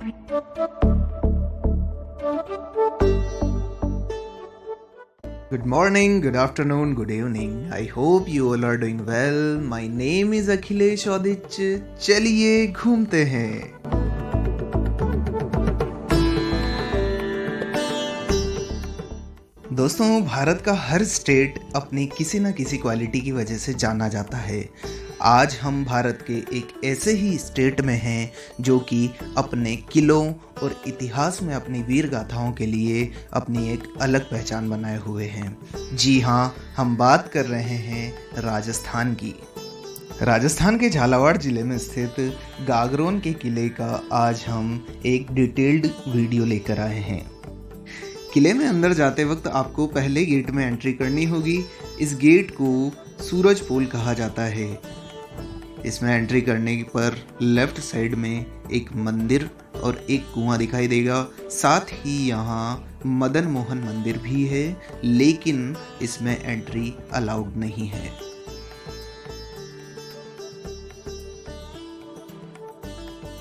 Good morning, good afternoon, good evening. I hope you all are doing well. My name is Akhilesh Odich. चलिए घूमते हैं. दोस्तों, भारत का हर state अपनी किसी न किसी क्वालिटी की वजह से जाना जाता है. आज हम भारत के एक ऐसे ही स्टेट में हैं जो कि अपने किलों और इतिहास में अपनी वीर गाथाओं के लिए अपनी एक अलग पहचान बनाए हुए हैं. जी हाँ, हम बात कर रहे हैं राजस्थान की. राजस्थान के झालावाड़ ज़िले में स्थित गागरोन के किले का आज हम एक डिटेल्ड वीडियो लेकर आए हैं. किले में अंदर जाते वक्त आपको पहले गेट में एंट्री करनी होगी. इस गेट को सूरज पोल कहा जाता है. इसमें एंट्री करने पर लेफ्ट साइड में एक मंदिर और एक कुआं दिखाई देगा. साथ ही यहाँ मदन मोहन मंदिर भी है, लेकिन इसमें एंट्री अलाउड नहीं है.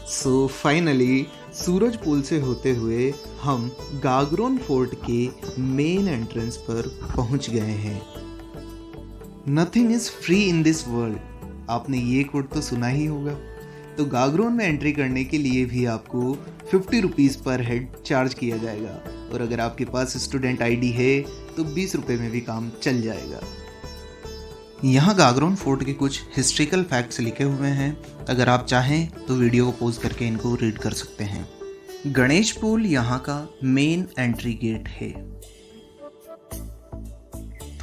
सो फाइनली सूरज पुल से होते हुए हम गागरोन फोर्ट के मेन एंट्रेंस पर पहुंच गए हैं. Nothing is free in this world. आपने ये कोट तो सुना ही होगा. तो गागरोन में एंट्री करने के लिए भी आपको 50 रुपीज़ पर हेड चार्ज किया जाएगा, और अगर आपके पास स्टूडेंट आईडी है तो 20 रुपये में भी काम चल जाएगा. यहाँ गागरोन फोर्ट के कुछ हिस्ट्रिकल फैक्ट्स लिखे हुए हैं. अगर आप चाहें तो वीडियो को पॉज करके इनको रीड कर सकते हैं. गणेश पुल यहाँ का मेन एंट्री गेट है.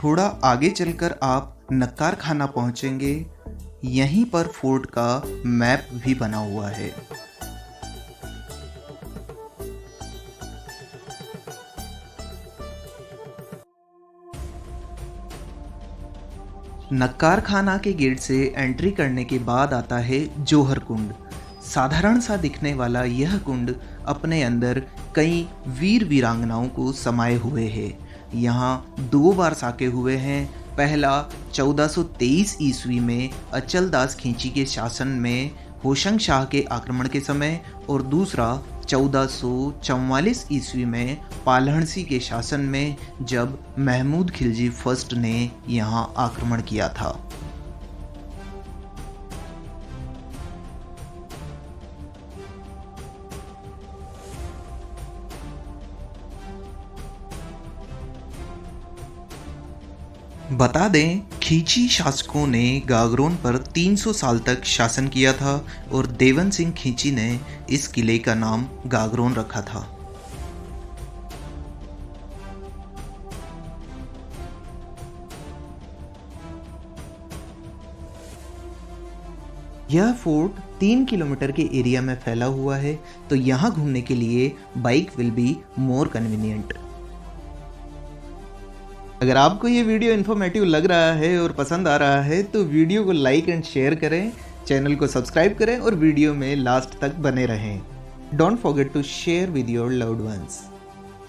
थोड़ा आगे चलकर आप नक्कार खाना पहुँचेंगे. यहीं पर फोर्ट का मैप भी बना हुआ है. नक्कार खाना के गेट से एंट्री करने के बाद आता है जौहर कुंड. साधारण सा दिखने वाला यह कुंड अपने अंदर कई वीर वीरांगनाओं को समाये हुए है. यहाँ 2 बार साके हुए हैं. पहला 1423 ईस्वी में अचल दास खींची के शासन में होशंग शाह के आक्रमण के समय, और दूसरा 1444 ईस्वी में पालहणसी के शासन में, जब महमूद खिलजी फर्स्ट ने यहाँ आक्रमण किया था. बता दें, खींची शासकों ने गागरोन पर 300 साल तक शासन किया था, और देवन सिंह खींची ने इस किले का नाम गागरोन रखा था. यह फोर्ट 3 किलोमीटर के एरिया में फैला हुआ है, तो यहाँ घूमने के लिए bike will be more convenient. अगर आपको ये वीडियो इन्फॉर्मेटिव लग रहा है और पसंद आ रहा है तो वीडियो को लाइक एंड शेयर करें, चैनल को सब्सक्राइब करें और वीडियो में लास्ट तक बने रहें. Don't forget to share with your loved ones.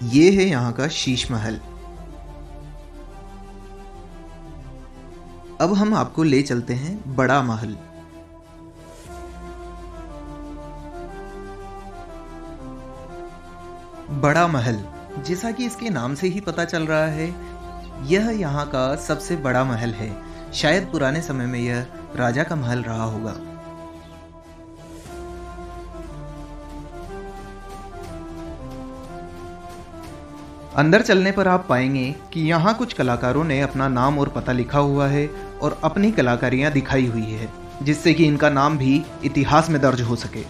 ये है यहाँ का शीश महल. अब हम आपको ले चलते हैं बड़ा महल. बड़ा महल, जैसा कि इसके नाम से ही पता चल रहा है, यह यहाँ का सबसे बड़ा महल है. शायद पुराने समय में यह राजा का महल रहा होगा. अंदर चलने पर आप पाएंगे कि यहाँ कुछ कलाकारों ने अपना नाम और पता लिखा हुआ है और अपनी कलाकारियाँ दिखाई हुई है, जिससे कि इनका नाम भी इतिहास में दर्ज हो सके.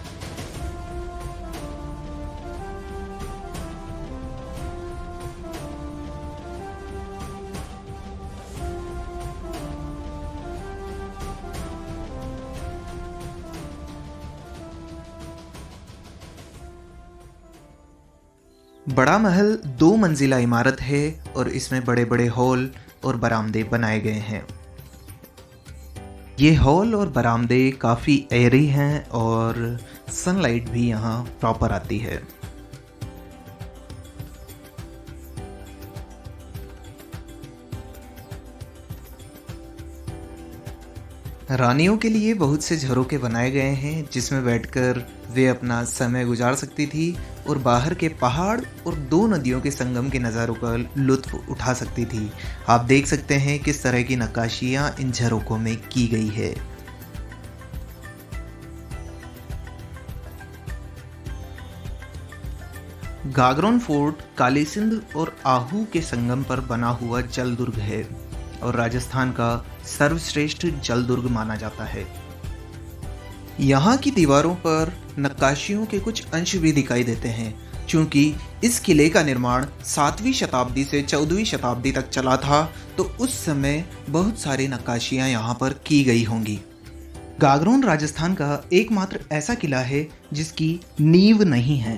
बड़ा महल 2 मंजिला इमारत है और इसमें बड़े बड़े हॉल और बरामदे बनाए गए हैं. ये हॉल और बरामदे काफ़ी एयरी हैं और सनलाइट भी यहाँ प्रॉपर आती है. रानियों के लिए बहुत से झरोखे बनाए गए हैं जिसमें बैठकर वे अपना समय गुजार सकती थी और बाहर के पहाड़ और दो नदियों के संगम के नज़ारों का लुत्फ उठा सकती थी। आप देख सकते हैं किस तरह की नक्काशियाँ इन झरोखों में की गई है। गागरोन फोर्ट काली सिंध और आहू के संगम पर बना हुआ जल दुर्ग है और राजस्थान का सर्वश्रेष्ठ जल दुर्ग माना जाता है। यहाँ की दीवारों पर नक्काशियों के कुछ अंश भी दिखाई देते हैं, क्योंकि इस किले का निर्माण 7वीं शताब्दी से 14वीं शताब्दी तक चला था, तो उस समय बहुत सारी नक्काशियाँ यहाँ पर की गई होंगी। गागरोन राजस्थान का एकमात्र ऐसा किला है जिसकी नींव नहीं है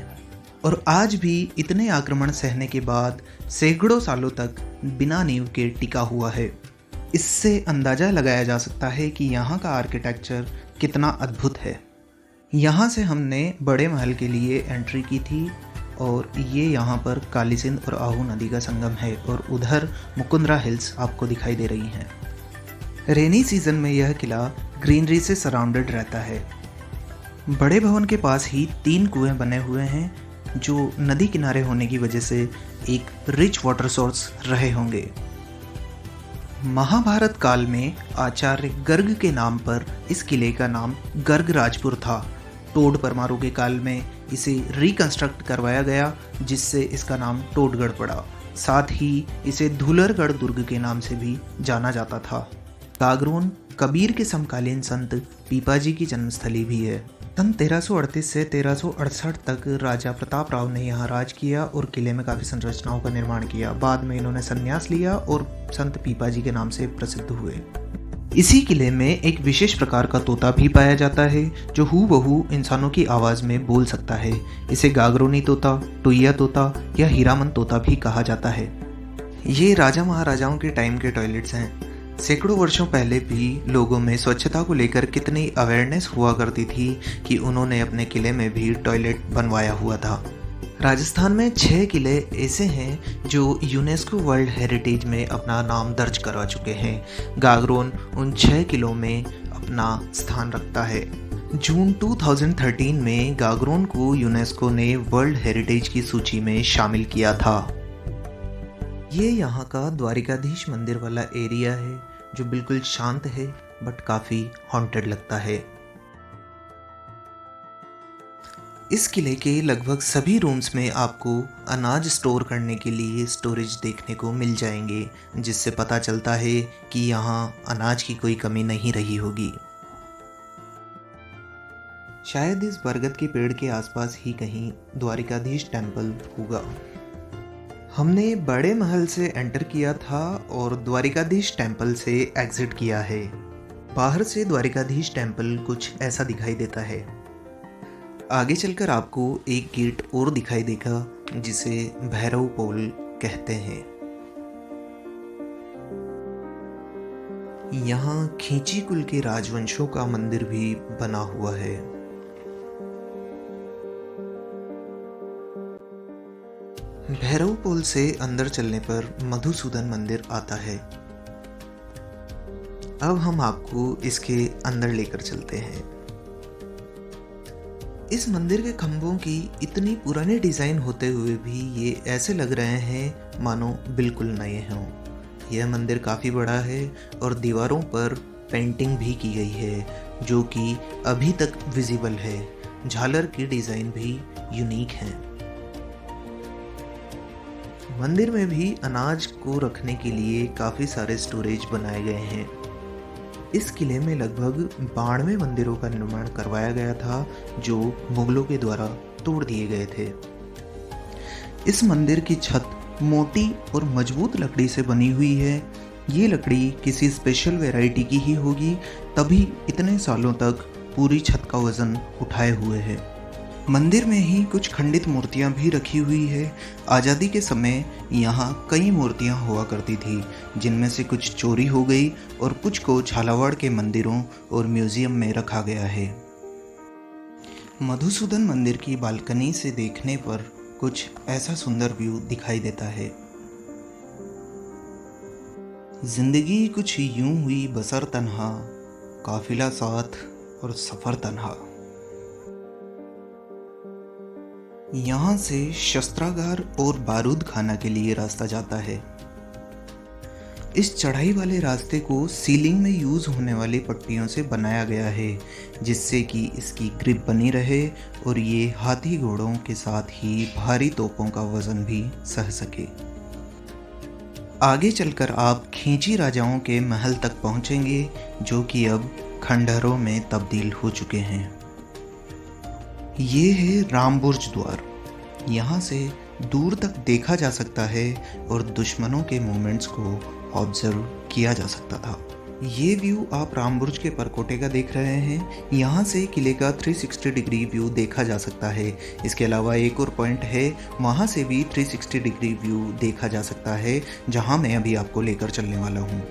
और आज भी इतने आक्रमण सहने के बाद सैकड़ों सालों तक बिना नींव के टिका हुआ है। इससे अंदाज़ा लगाया जा सकता है कि यहाँ का आर्किटेक्चर कितना अद्भुत है। यहाँ से हमने बड़े महल के लिए एंट्री की थी और ये यहाँ पर काली सिंध और आहू नदी का संगम है और उधर मुकुंदरा हिल्स आपको दिखाई दे रही हैं। रेनी सीजन में यह किला ग्रीनरी से सराउंडेड रहता है। बड़े भवन के पास ही 3 कुएं बने हुए हैं जो नदी किनारे होने की वजह से एक रिच वाटर सोर्स रहे होंगे। महाभारत काल में आचार्य गर्ग के नाम पर इस किले का नाम गर्ग राजपुर था। टोड परमारों के काल में इसे रिकंस्ट्रक्ट करवाया गया जिससे इसका नाम टोडगढ़ पड़ा। साथ ही इसे धूलरगढ़ दुर्ग के नाम से भी जाना जाता था। गागरोन कबीर के समकालीन संत पीपाजी की जन्मस्थली भी है। सन 1338 से 1368 तक राजा प्रताप राव ने यहाँ राज किया और किले में काफ़ी संरचनाओं का निर्माण किया। बाद में इन्होंने संन्यास लिया और संत पीपाजी के नाम से प्रसिद्ध हुए। इसी किले में एक विशेष प्रकार का तोता भी पाया जाता है जो हूबहू इंसानों की आवाज़ में बोल सकता है। इसे गागरोनी तोता, टुईया तोता या हीरामन तोता भी कहा जाता है। ये राजा महाराजाओं के टाइम के टॉयलेट्स हैं। सैकड़ों वर्षों पहले भी लोगों में स्वच्छता को लेकर कितनी अवेयरनेस हुआ करती थी कि उन्होंने अपने किले में भी टॉयलेट बनवाया हुआ था। राजस्थान में 6 किले ऐसे हैं जो यूनेस्को वर्ल्ड हेरिटेज में अपना नाम दर्ज करवा चुके हैं। गागरोन उन 6 किलों में अपना स्थान रखता है। जून 2013 में गागरोन को यूनेस्को ने वर्ल्ड हेरिटेज की सूची में शामिल किया था। ये यहाँ का द्वारिकाधीश मंदिर वाला एरिया है जो बिल्कुल शांत है बट काफ़ी हॉन्टेड लगता है। इस किले के लगभग सभी रूम्स में आपको अनाज स्टोर करने के लिए स्टोरेज देखने को मिल जाएंगे, जिससे पता चलता है कि यहाँ अनाज की कोई कमी नहीं रही होगी। शायद इस बरगद के पेड़ के आसपास ही कहीं द्वारिकाधीश टेम्पल होगा। हमने बड़े महल से एंटर किया था और द्वारिकाधीश टेम्पल से एग्जिट किया है। बाहर से द्वारिकाधीश टेम्पल कुछ ऐसा दिखाई देता है। आगे चलकर आपको एक गेट और दिखाई देगा जिसे भैरव पोल कहते हैं। यहाँ खींची कुल के राजवंशों का मंदिर भी बना हुआ है। भैरव पोल से अंदर चलने पर मधुसूदन मंदिर आता है। अब हम आपको इसके अंदर लेकर चलते हैं। इस मंदिर के खंभों की इतनी पुरानी डिजाइन होते हुए भी ये ऐसे लग रहे हैं मानो बिल्कुल नए हों। यह मंदिर काफ़ी बड़ा है और दीवारों पर पेंटिंग भी की गई है जो कि अभी तक विजिबल है। झालर की डिज़ाइन भी यूनिक है। मंदिर में भी अनाज को रखने के लिए काफ़ी सारे स्टोरेज बनाए गए हैं। इस किले में लगभग 92 मंदिरों का निर्माण करवाया गया था जो मुगलों के द्वारा तोड़ दिए गए थे। इस मंदिर की छत मोटी और मजबूत लकड़ी से बनी हुई है। ये लकड़ी किसी स्पेशल वैरायटी की ही होगी, तभी इतने सालों तक पूरी छत का वजन उठाए हुए है। मंदिर में ही कुछ खंडित मूर्तियां भी रखी हुई है। आज़ादी के समय यहाँ कई मूर्तियां हुआ करती थी, जिनमें से कुछ चोरी हो गई और कुछ को झालावाड़ के मंदिरों और म्यूजियम में रखा गया है। मधुसूदन मंदिर की बालकनी से देखने पर कुछ ऐसा सुंदर व्यू दिखाई देता है। जिंदगी कुछ यूं हुई बसर तन्हा, काफिला साथ और सफर तन्हा। यहाँ से शस्त्रागार और बारूद खाना के लिए रास्ता जाता है। इस चढ़ाई वाले रास्ते को सीलिंग में यूज होने वाली पट्टियों से बनाया गया है, जिससे कि इसकी ग्रिप बनी रहे और ये हाथी घोड़ों के साथ ही भारी तोपों का वजन भी सह सके। आगे चलकर आप खींची राजाओं के महल तक पहुंचेंगे, जो कि अब खंडहरों में तब्दील हो चुके हैं। ये है रामबुर्ज द्वार। यहाँ से दूर तक देखा जा सकता है और दुश्मनों के मूवमेंट्स को ऑब्जर्व किया जा सकता था। ये व्यू आप रामबुर्ज के परकोटे का देख रहे हैं। यहाँ से किले का 360 डिग्री व्यू देखा जा सकता है। इसके अलावा एक और पॉइंट है, वहाँ से भी 360 डिग्री व्यू देखा जा सकता है, जहाँ मैं अभी आपको लेकर चलने वाला हूँ।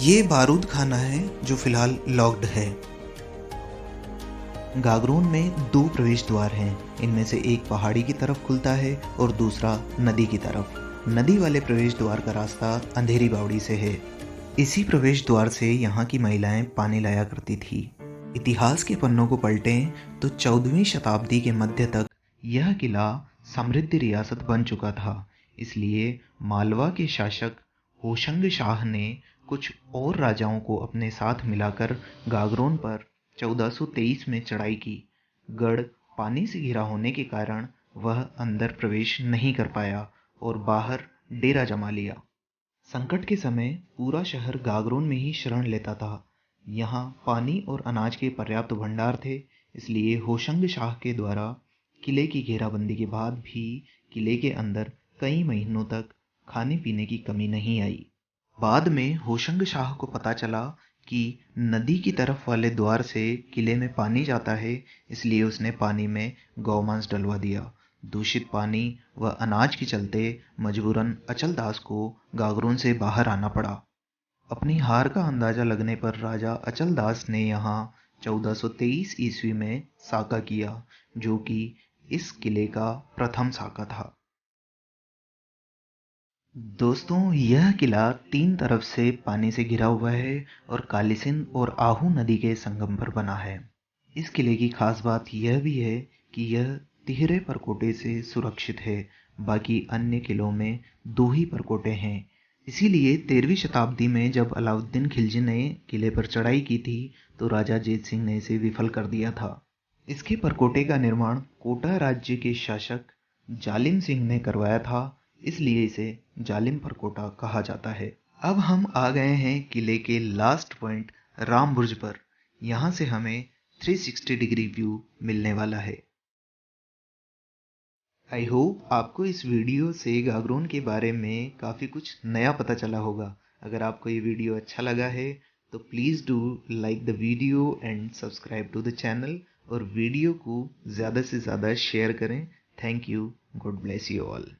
ये बारूद खाना है जो फिलहाल लॉक्ड है। गागरोन में 2 प्रवेश द्वार हैं। इनमें से एक पहाड़ी की तरफ खुलता है और दूसरा नदी की तरफ। नदी वाले प्रवेश द्वार का रास्ता अंधेरी बावड़ी से है। इसी प्रवेश द्वार से यहाँ की महिलाएं पानी लाया करती थी। इतिहास के पन्नों को पलटें तो 14वीं शताब्दी के मध्य तक यह किला समृद्ध रियासत बन चुका था। इसलिए मालवा के शासक होशंग शाह ने कुछ और राजाओं को अपने साथ मिलाकर गागरोन पर 1423 में चढ़ाई की। गढ़ पानी से घिरा होने के कारण वह अंदर प्रवेश नहीं कर पाया और बाहर डेरा जमा लिया। संकट के समय पूरा शहर गागरोन में ही शरण लेता था। यहाँ पानी और अनाज के पर्याप्त भंडार थे, इसलिए होशंग शाह के द्वारा किले की घेराबंदी के बाद भी किले के अंदर कई महीनों तक खाने पीने की कमी नहीं आई। बाद में होशंग शाह को पता चला कि नदी की तरफ वाले द्वार से किले में पानी जाता है, इसलिए उसने पानी में गौमांस डलवा दिया। दूषित पानी व अनाज के चलते मजबूरन अचल दास को गागरोन से बाहर आना पड़ा। अपनी हार का अंदाजा लगने पर राजा अचल दास ने यहाँ 1423 ईस्वी में साका किया, जो कि इस किले का प्रथम साका था। दोस्तों, यह किला 3 तरफ से पानी से घिरा हुआ है और काली सिंध और आहू नदी के संगम पर बना है। इस किले की खास बात यह भी है कि यह तिहरे परकोटे से सुरक्षित है। बाकी अन्य किलों में 2 ही परकोटे हैं। इसीलिए 13वीं शताब्दी में जब अलाउद्दीन खिलजी ने किले पर चढ़ाई की थी, तो राजा जीत सिंह ने इसे विफल कर दिया था। इसके परकोटे का निर्माण कोटा राज्य के शासक जालिम सिंह ने करवाया था, इसलिए इसे जालिम परकोटा कहा जाता है। अब हम आ गए हैं किले के लास्ट पॉइंट रामबुर्ज पर। यहाँ से हमें 360 डिग्री व्यू मिलने वाला है। आई होप आपको इस वीडियो से गागरोन के बारे में काफ़ी कुछ नया पता चला होगा। अगर आपको ये वीडियो अच्छा लगा है तो please do like the video and subscribe to the channel, और वीडियो को ज़्यादा से ज़्यादा शेयर करें। Thank you. God bless you all.